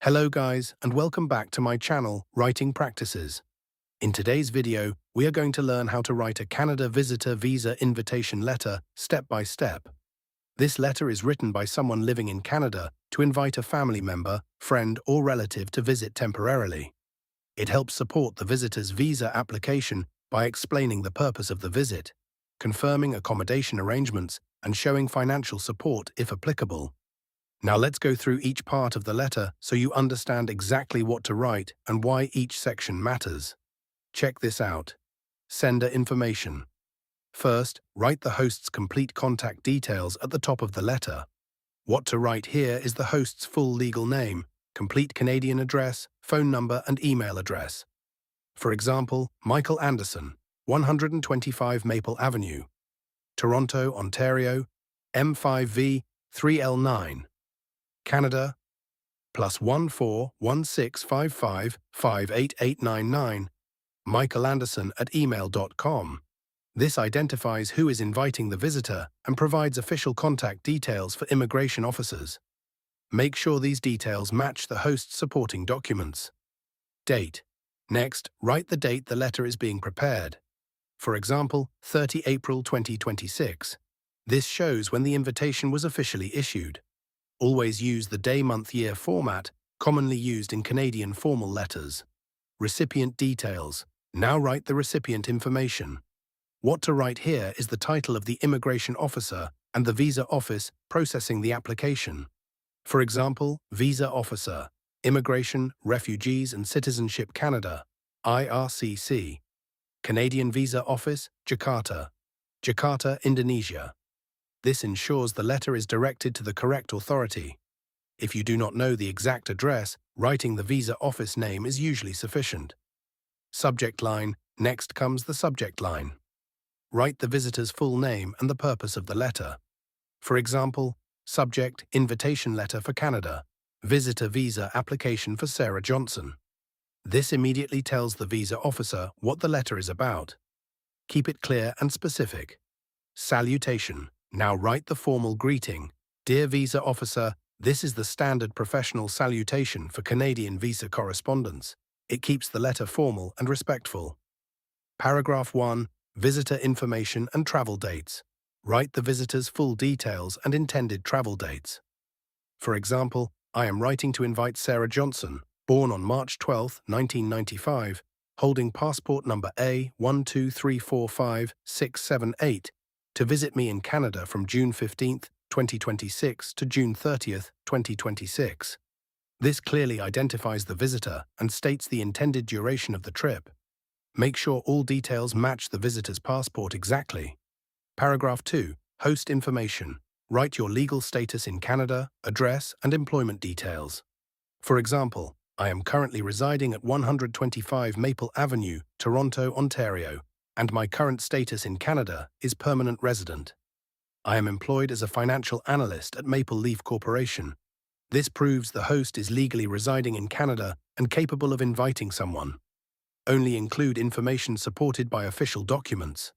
Hello guys, and welcome back to my channel, Writing Practices. In today's video, we are going to learn how to write a Canada Visitor Visa Invitation Letter step by step. This letter is written by someone living in Canada to invite a family member, friend, or relative to visit temporarily. It helps support the visitor's visa application by explaining the purpose of the visit, confirming accommodation arrangements, and showing financial support if applicable. Now let's go through each part of the letter so you understand exactly what to write and why each section matters. Check this out. Sender information. First, write the host's complete contact details at the top of the letter. What to write here is the host's full legal name, complete Canadian address, phone number, and email address. For example, Michael Anderson, 125 Maple Avenue, Toronto, Ontario, M5V 3L9. Canada, +141655588899, michaelanderson@email.com. This identifies who is inviting the visitor and provides official contact details for immigration officers. Make sure these details match the host's supporting documents. Date. Next, write the date the letter is being prepared. For example, 30 April 2026. This shows when the invitation was officially issued. Always use the day, month, year format, commonly used in Canadian formal letters. Recipient details. Now write the recipient information. What to write here is the title of the immigration officer and the visa office processing the application. For example, Visa Officer, Immigration, Refugees and Citizenship Canada, IRCC. Canadian Visa Office, Jakarta, Jakarta, Indonesia. This ensures the letter is directed to the correct authority. If you do not know the exact address, writing the visa office name is usually sufficient. Subject line. Next comes the subject line. Write the visitor's full name and the purpose of the letter. For example, subject, invitation letter for Canada, visitor visa application for Sarah Johnson. This immediately tells the visa officer what the letter is about. Keep it clear and specific. Salutation. Now write the formal greeting. Dear Visa Officer, this is the standard professional salutation for Canadian visa correspondence. It keeps the letter formal and respectful. Paragraph 1. Visitor information and travel dates. Write the visitor's full details and intended travel dates. For example, I am writing to invite Sarah Johnson, born on March 12, 1995, holding passport number A12345-678, to visit me in Canada from June 15, 2026 to June 30, 2026. This clearly identifies the visitor and states the intended duration of the trip. Make sure all details match the visitor's passport exactly. Paragraph 2. Host information. Write your legal status in Canada, address, and employment details. For example, I am currently residing at 125 Maple Avenue, Toronto, Ontario, and my current status in Canada is permanent resident. I am employed as a financial analyst at Maple Leaf Corporation. This proves the host is legally residing in Canada and capable of inviting someone. Only include information supported by official documents.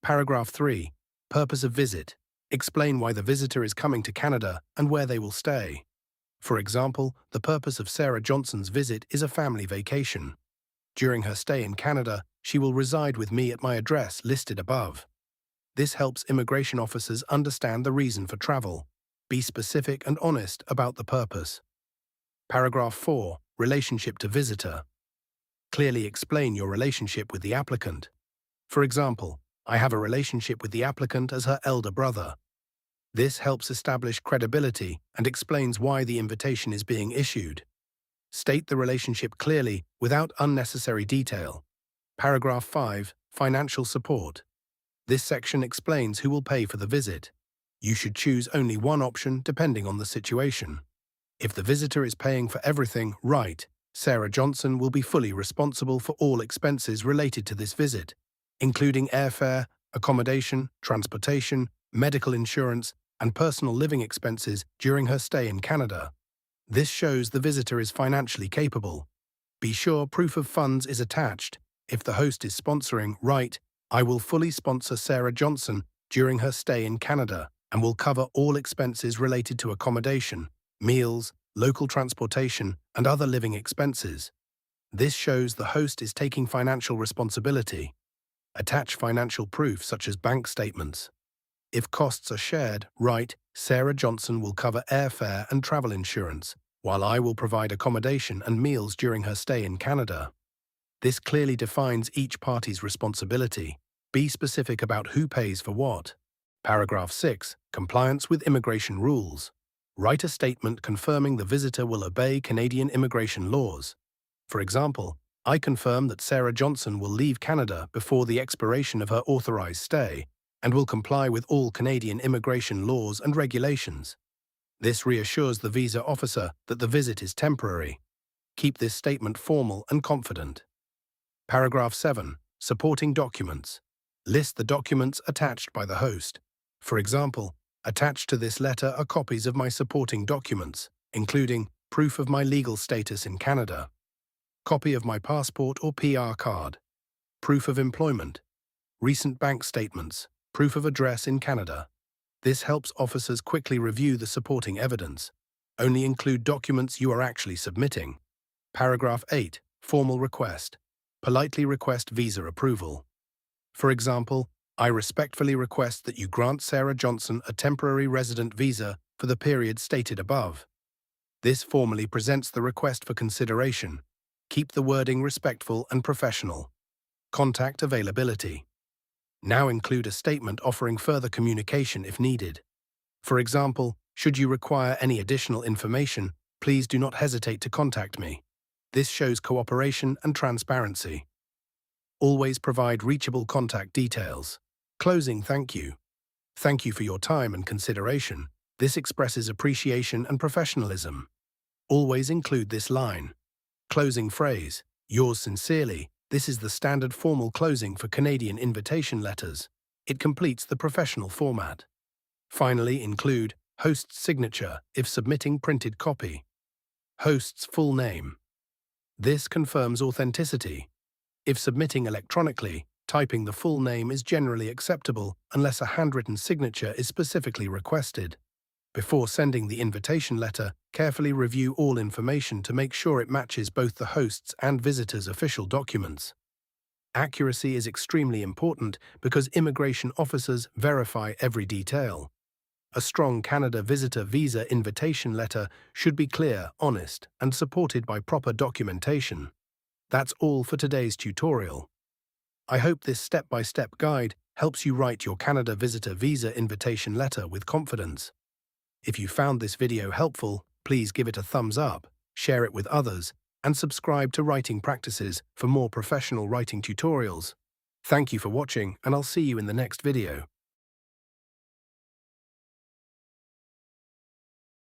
Paragraph 3. Purpose of visit. Explain why the visitor is coming to Canada and where they will stay. For example, the purpose of Sarah Johnson's visit is a family vacation. During her stay in Canada, she will reside with me at my address listed above. This helps immigration officers understand the reason for travel. Be specific and honest about the purpose. Paragraph 4. Relationship to visitor. Clearly explain your relationship with the applicant. For example, I have a relationship with the applicant as her elder brother. This helps establish credibility and explains why the invitation is being issued. State the relationship clearly without unnecessary detail. Paragraph 5. Financial support. This section explains who will pay for the visit. You should choose only one option depending on the situation. If the visitor is paying for everything, write, Sarah Johnson will be fully responsible for all expenses related to this visit, including airfare, accommodation, transportation, medical insurance, and personal living expenses during her stay in Canada. This shows the visitor is financially capable. Be sure proof of funds is attached. If the host is sponsoring, write, I will fully sponsor Sarah Johnson during her stay in Canada and will cover all expenses related to accommodation, meals, local transportation, and other living expenses. This shows the host is taking financial responsibility. Attach financial proof such as bank statements. If costs are shared, write, Sarah Johnson will cover airfare and travel insurance, while I will provide accommodation and meals during her stay in Canada. This clearly defines each party's responsibility. Be specific about who pays for what. Paragraph 6. Compliance with immigration rules. Write a statement confirming the visitor will obey Canadian immigration laws. For example, I confirm that Sarah Johnson will leave Canada before the expiration of her authorized stay and will comply with all Canadian immigration laws and regulations. This reassures the visa officer that the visit is temporary. Keep this statement formal and confident. Paragraph 7. Supporting documents. List the documents attached by the host. For example, attached to this letter are copies of my supporting documents, including proof of my legal status in Canada, copy of my passport or PR card, proof of employment, recent bank statements, proof of address in Canada. This helps officers quickly review the supporting evidence. Only include documents you are actually submitting. Paragraph 8. Formal request. Politely request visa approval. For example, I respectfully request that you grant Sarah Johnson a temporary resident visa for the period stated above. This formally presents the request for consideration. Keep the wording respectful and professional. Contact availability. Now include a statement offering further communication if needed. For example, should you require any additional information, please do not hesitate to contact me. This shows cooperation and transparency. Always provide reachable contact details. Closing thank you. Thank you for your time and consideration. This expresses appreciation and professionalism. Always include this line. Closing phrase. Yours sincerely. This is the standard formal closing for Canadian invitation letters. It completes the professional format. Finally, include host's signature if submitting printed copy. Host's full name. This confirms authenticity. If submitting electronically, typing the full name is generally acceptable unless a handwritten signature is specifically requested. Before sending the invitation letter, carefully review all information to make sure it matches both the host's and visitor's official documents. Accuracy is extremely important because immigration officers verify every detail. A strong Canada visitor visa invitation letter should be clear, honest, and supported by proper documentation. That's all for today's tutorial. I hope this step-by-step guide helps you write your Canada visitor visa invitation letter with confidence. If you found this video helpful, please give it a thumbs up, share it with others, and subscribe to Writing Practices for more professional writing tutorials. Thank you for watching, and I'll see you in the next video.